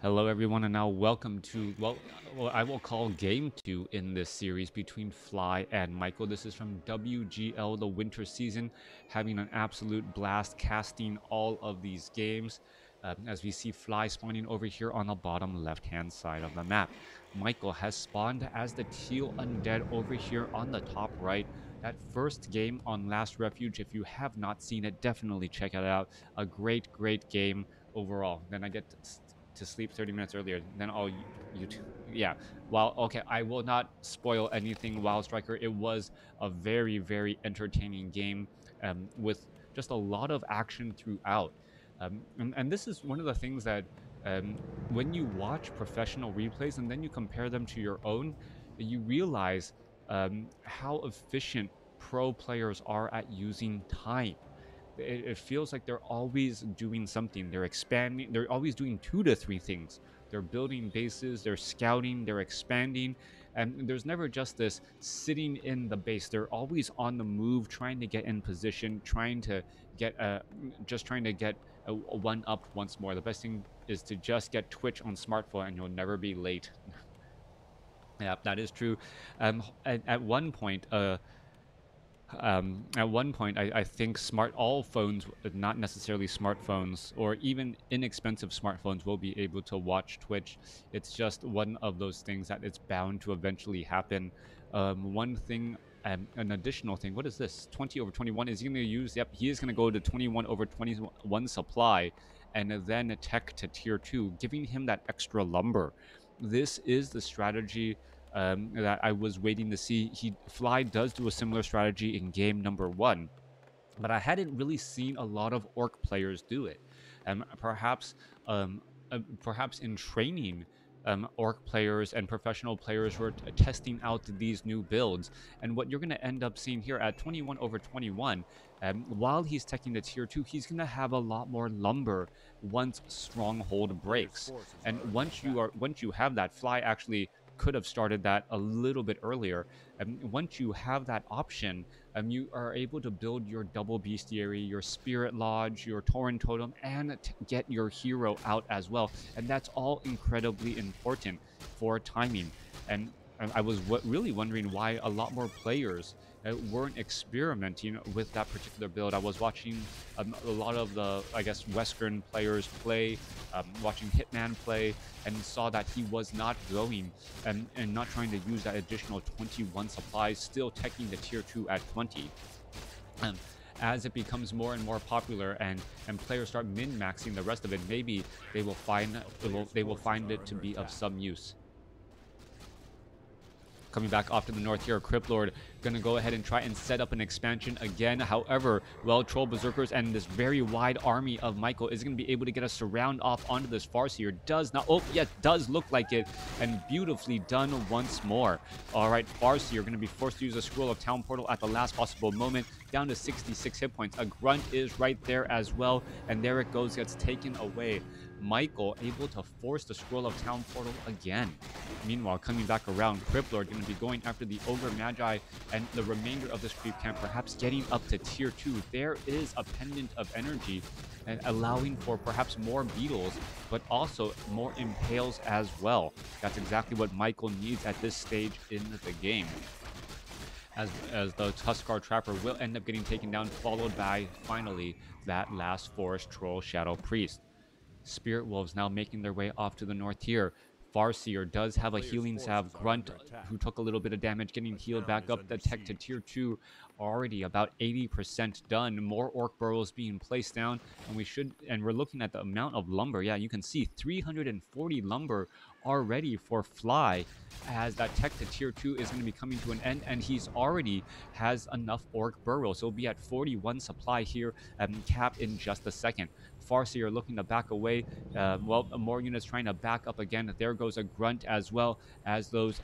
Hello, everyone, and now welcome to, I will call Game 2 in this series between Fly and Michael. This is from WGL, the winter season, having an absolute blast casting all of these games. As we see Fly spawning over here on the bottom left-hand side of the map. Michael has spawned as the teal undead over here on the top right. That first game on Last Refuge, if you have not seen it, definitely check it out. A great game overall. Then I get to sleep 30 minutes earlier. Then I'll yeah. Well, okay, I will not spoil anything. Wild Striker. It was a very entertaining game, with just a lot of action throughout. And this is one of the things that when you watch professional replays and then you compare them to your own, you realize how efficient pro players are at using time. It feels like they're always doing something. They're expanding. They're always doing 2 to 3 things. They're building bases. They're scouting. They're expanding. And there's never just this sitting in the base. They're always on the move, trying to get in position, trying to get just trying to get a one up once more. The best thing is to just get Twitch on smartphone, and you'll never be late. Yeah, that is true. At one point, I think all phones, not necessarily smartphones or even inexpensive smartphones, will be able to watch Twitch. It's just one of those things that it's bound to eventually happen. One thing, an additional thing, what is this? 20 over 21. Is he going to use? Yep, he is going to go to 21 over 21 supply and then tech to tier 2, giving him that extra lumber. This is the strategy that I was waiting to see. Fly does do a similar strategy in game number 1, but I hadn't really seen a lot of orc players do it. Perhaps, um, perhaps in training, orc players and professional players were testing out these new builds. And what you're going to end up seeing here at 21 over 21, while he's teching the tier 2, he's going to have a lot more lumber once stronghold breaks. And once you have that, Fly actually could have started that a little bit earlier. Once you have that option, you are able to build your double bestiary, your spirit lodge, your Tauren totem, and get your hero out as well. And that's all incredibly important for timing. And I was really wondering why a lot more players weren't experimenting with that particular build. I was watching a lot of the, I guess, Western players play, watching Hitman play, and saw that he was not going and not trying to use that additional 21 supplies, still teching the tier 2 at 20. As it becomes more and more popular and players start min-maxing the rest of it, maybe they will find it to be of some use. Coming back off to the north here, Criplord gonna go ahead and try and set up an expansion again. However, well, Troll Berserkers and this very wide army of Michael is gonna be able to get a surround off onto this Farseer. Does not, oh yeah, does look like it, and beautifully done once more. All right, Farseer gonna be forced to use a Scroll of Town Portal at the last possible moment, down to 66 hit points. A Grunt is right there as well, and there it goes, gets taken away. Michael able to force the Scroll of Town Portal again. Meanwhile, coming back around, Crippler going to be going after the Ogre Magi and the remainder of this creep camp, perhaps getting up to tier 2. There is a pendant of energy and allowing for perhaps more beetles, but also more impales as well. That's exactly what Michael needs at this stage in the game. As the Tuskar Trapper will end up getting taken down, followed by, finally, that last Forest Troll Shadow Priest. Spirit Wolves now making their way off to the north here. Farseer does have a healing salve. Grunt, who took a little bit of damage, getting healed back up. The tech to tier 2, already about 80% done. More orc burrows being placed down, and we're looking at the amount of lumber. Yeah, you can see 340 lumber already for Fly, as that tech to tier 2 is going to be coming to an end, and he's already has enough orc burrows. So he'll be at 41 supply here, cap in just a second. Farseer looking to back away. Well, more units trying to back up again. There goes a Grunt as well as those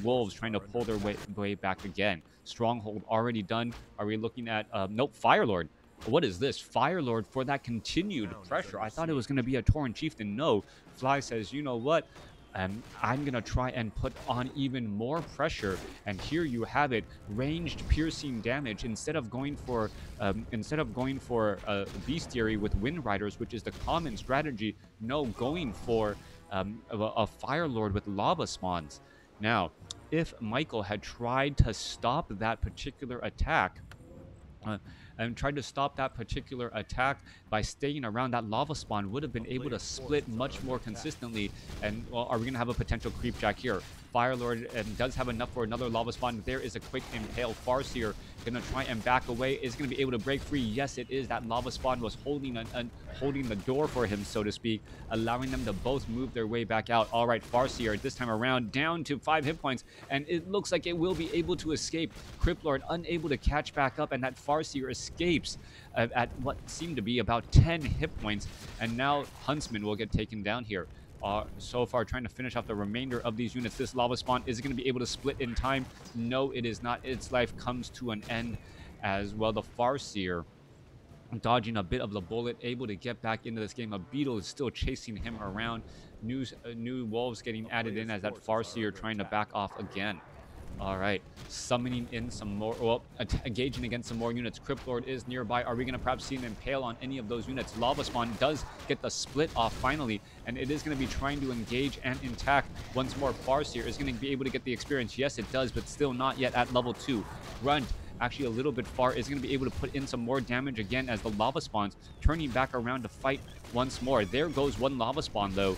wolves trying to pull their way back again. Stronghold already done. Are we looking at nope, Firelord? What is this? Firelord for that continued pressure. I thought it was going to be a Tauren Chieftain. No. Fly says, you know what? I'm gonna try and put on even more pressure, and here you have it, ranged piercing damage. Instead of going for bestiary with Wind Riders, which is the common strategy, no, going for a Fire Lord with lava spawns. Now, if Michael had tried to stop that particular attack, uh, and tried to stop that particular attack by staying around that lava spawn, would have been able to split much more consistently. And well, are we gonna have a potential creep jack here? Fire Lord does have enough for another lava spawn. There is a quick impale. Farseer gonna try and back away. Is gonna be able to break free. Yes, it is. That lava spawn was holding holding the door for him, so to speak, allowing them to both move their way back out. All right, Farseer this time around down to 5 hit points, and it looks like it will be able to escape. Cryptlord unable to catch back up, and that Farseer escapes at what seemed to be about 10 hit points, and now Huntsman will get taken down here. So far trying to finish off the remainder of these units. This lava spawn is going to be able to split in time. No, it is not. Its life comes to an end as well. The Farseer dodging a bit of the bullet, able to get back into this game. A beetle is still chasing him around. New wolves getting added in as that Farseer trying to back off again. All right, summoning in some more, well, engaging against some more units. Cryptlord is nearby. Are we going to perhaps see an impale on any of those units? Lava Spawn does get the split off finally, and it is going to be trying to engage and attack once more. Farseer is going to be able to get the experience. Yes, it does, but still not yet at level 2. Grunt, actually a little bit far, is going to be able to put in some more damage again as the lava spawns turning back around to fight once more. There goes one lava spawn, though.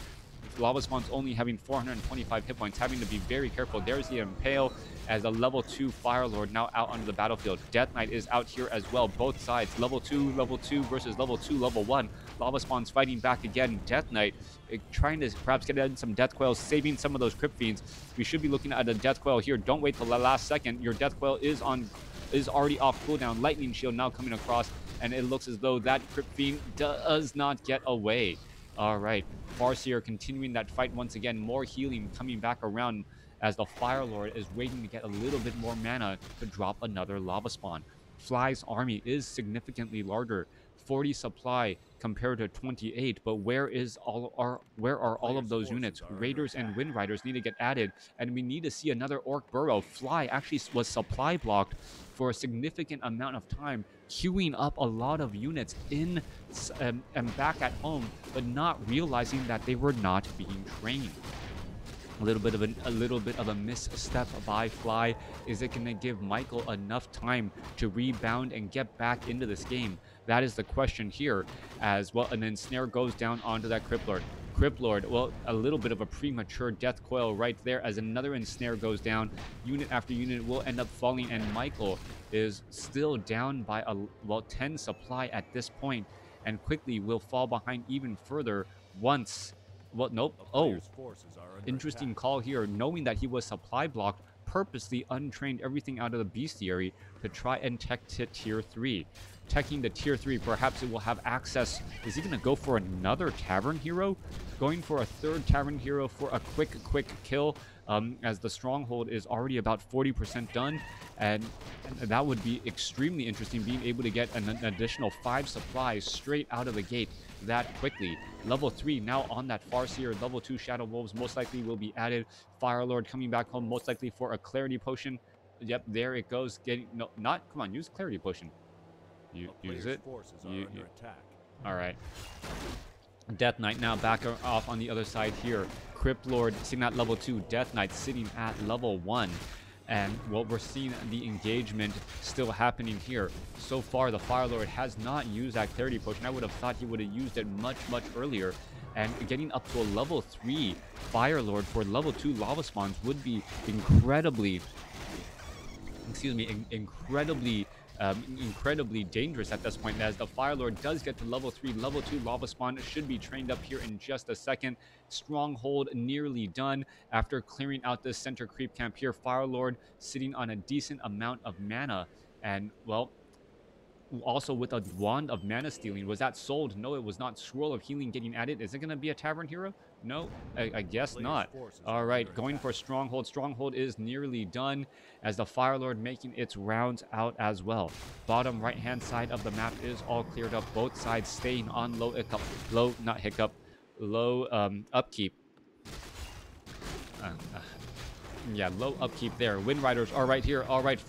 Lava Spawn's only having 425 hit points, having to be very careful. There's the impale as a level 2 Fire Lord now out onto the battlefield. Death Knight is out here as well. Both sides, level 2 versus level 2, level 1. Lava Spawn's fighting back again. Death Knight trying to perhaps get in some Death Coils, saving some of those Crypt Fiends. We should be looking at a Death Coil here. Don't wait till the last second. Your Death Coil is already off cooldown. Lightning Shield now coming across, and it looks as though that Crypt Fiend does not get away. All right, Farseer continuing that fight once again. More healing coming back around as the Fire Lord is waiting to get a little bit more mana to drop another lava spawn. Fly's army is significantly larger, 40 supply compared to 28, but where are all of those units? Raiders and Wind Riders need to get added, and we need to see another Orc Burrow. Fly actually was supply blocked for a significant amount of time, queuing up a lot of units in and back at home, but not realizing that they were not being trained. A little bit of a misstep by Fly. Is it going to give Michael enough time to rebound and get back into this game? That is the question here as well. And then Snare goes down onto that Cryptlord. Cryptlord, well, a little bit of a premature death coil right there as another ensnare goes down. Unit after unit will end up falling, and Michael is still down by 10 supply at this point, and quickly will fall behind even further once. Well, nope. Oh, interesting call here. Knowing that he was supply blocked, purposely untrained everything out of the bestiary to try and tech to tier 3. Teching the tier 3, perhaps it will have access. Is he going to go for another Tavern Hero? Going for a third Tavern Hero for a quick kill, as the Stronghold is already about 40% done. And that would be extremely interesting, being able to get an additional 5 supplies straight out of the gate that quickly. Level 3 now on that Farseer. Level 2 Shadow Wolves most likely will be added. Fire Lord coming back home most likely for a Clarity Potion. Yep, there it goes. Come on, use Clarity Potion. Use it. All right. Death Knight now back off on the other side here. Crypt Lord sitting at level 2. Death Knight sitting at level 1. And what we're seeing, the engagement still happening here. So far, the Fire Lord has not used that Clarity Potion. I would have thought he would have used it much earlier. And getting up to a level 3 Fire Lord for level 2 Lava Spawns would be incredibly dangerous at this point, as the Fire Lord does get to level 3. Level 2 Lava Spawn should be trained up here in just a second. Stronghold nearly done after clearing out this center creep camp here. Fire Lord sitting on a decent amount of mana, and well, also with a Wand of Mana Stealing. Was that sold? No, it was not. Scroll of Healing getting added. Is it going to be a Tavern Hero? No, I guess not. All right, going for Stronghold. Stronghold is nearly done as the Fire Lord making its rounds out as well. Bottom right-hand side of the map is all cleared up. Both sides staying on low upkeep. Yeah, low upkeep there. Wind Riders are right here. All right,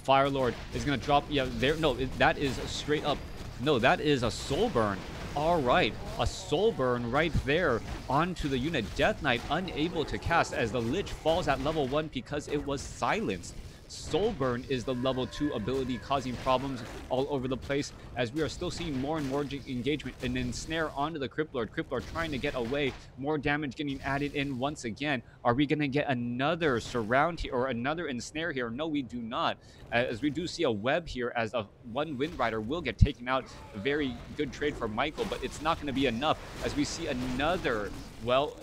Fire Lord is gonna drop. Yeah, there. No, that is straight up. No, that is a Soul Burn. All right, a Soul Burn right there onto the unit. Death Knight unable to cast as the Lich falls at level 1 because it was silenced. Soul Burn is the level 2 ability causing problems all over the place as we are still seeing more and more engagement and ensnare onto the Crypt Lord. Crypt Lord trying to get away, more damage getting added in once again. Are we going to get another surround here or another ensnare here? No, we do not, as we do see a web here as one Wind Rider will get taken out. A very good trade for Michael, but it's not going to be enough as we see another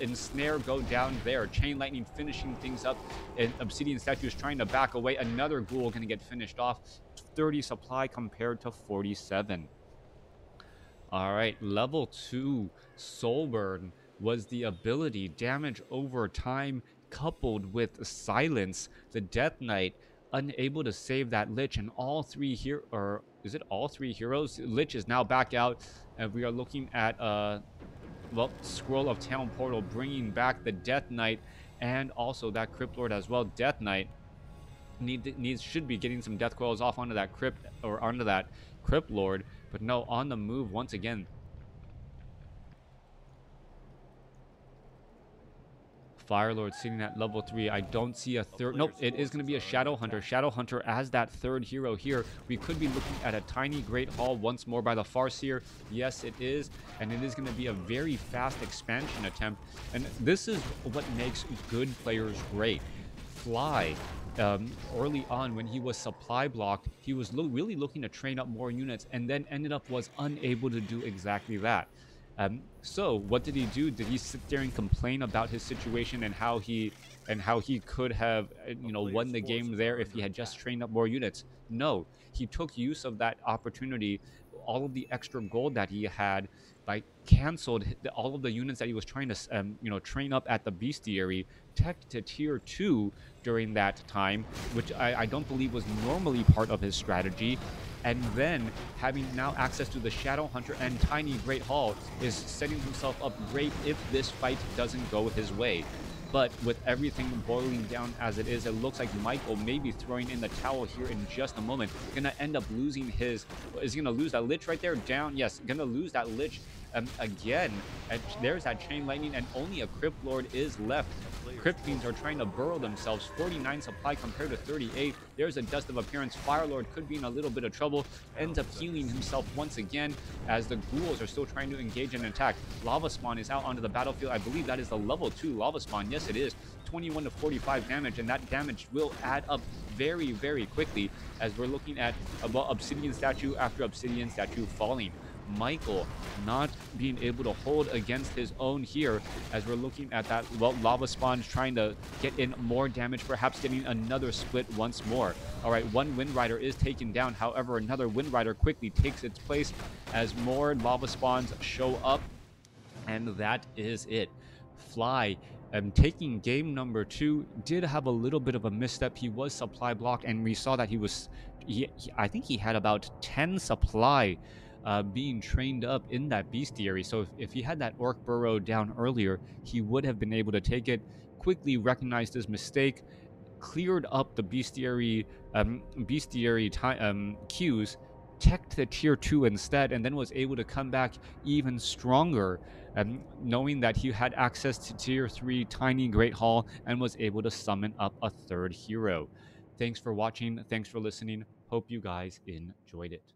ensnare go down there. Chain Lightning finishing things up, and Obsidian Statue is trying to back away. Another Ghoul going to get finished off. 30 supply compared to 47. All right, level 2 Soul Burn was the ability. Damage over time coupled with silence. The Death Knight unable to save that Lich, and all three here, or is it all three heroes? Lich is now back out, and we are looking at Scroll of Town Portal bringing back the Death Knight and also that Crypt Lord as well. Death Knight should be getting some death coils off onto that crypt or onto that Crypt Lord, but no, on the move once again. Fire Lord sitting at level 3. I don't see a third. Nope, it is going to be a Shadow Hunter. Shadow Hunter as that third hero here. We could be looking at a tiny Great Hall once more by the Farseer. Yes, it is. And it is going to be a very fast expansion attempt. And this is what makes good players great. Fly, early on when he was supply blocked, he was really looking to train up more units and then ended up was unable to do exactly that. So what did he do? Did he sit there and complain about his situation and how he could have won the game there if he had just trained up more units? No, he took use of that opportunity, all of the extra gold that he had, by canceled all of the units that he was trying to train up at the bestiary, tech to tier 2 during that time, which I don't believe was normally part of his strategy. And then having now access to the Shadow Hunter and tiny Great Hall is setting himself up great if this fight doesn't go his way. But with everything boiling down as it is, it looks like Michael may be throwing in the towel here in just a moment. Gonna end up losing his... Is he gonna lose that Lich right there? Down, yes. Gonna lose that Lich again. And there's that Chain Lightning, and only a Crypt Lord is left. Crypt Fiends are trying to burrow themselves. 49 supply compared to 38. There's a Dust of Appearance. Fire Lord could be in a little bit of trouble. Ends up healing himself once again as the ghouls are still trying to engage and attack. Lava Spawn is out onto the battlefield. I believe that is the level 2 Lava Spawn. Yes, it is. 21 to 45 damage, and that damage will add up very, very quickly as we're looking at Obsidian Statue after Obsidian Statue falling. Michael not being able to hold against his own here as we're looking at that Lava Spawn trying to get in more damage, perhaps getting another split once more. All right, one Wind Rider is taken down. However, another Wind Rider quickly takes its place as more Lava Spawns show up, and that is it. Fly, taking game number 2, did have a little bit of a misstep. He was supply blocked, and we saw that I think he had about 10 supply being trained up in that bestiary. So if he had that Orc Burrow down earlier, he would have been able to take it. Quickly recognized his mistake, cleared up the bestiary queues, teched the tier 2 instead, and then was able to come back even stronger, knowing that he had access to tier 3 tiny Great Hall and was able to summon up a third hero. Thanks for watching. Thanks for listening. Hope you guys enjoyed it.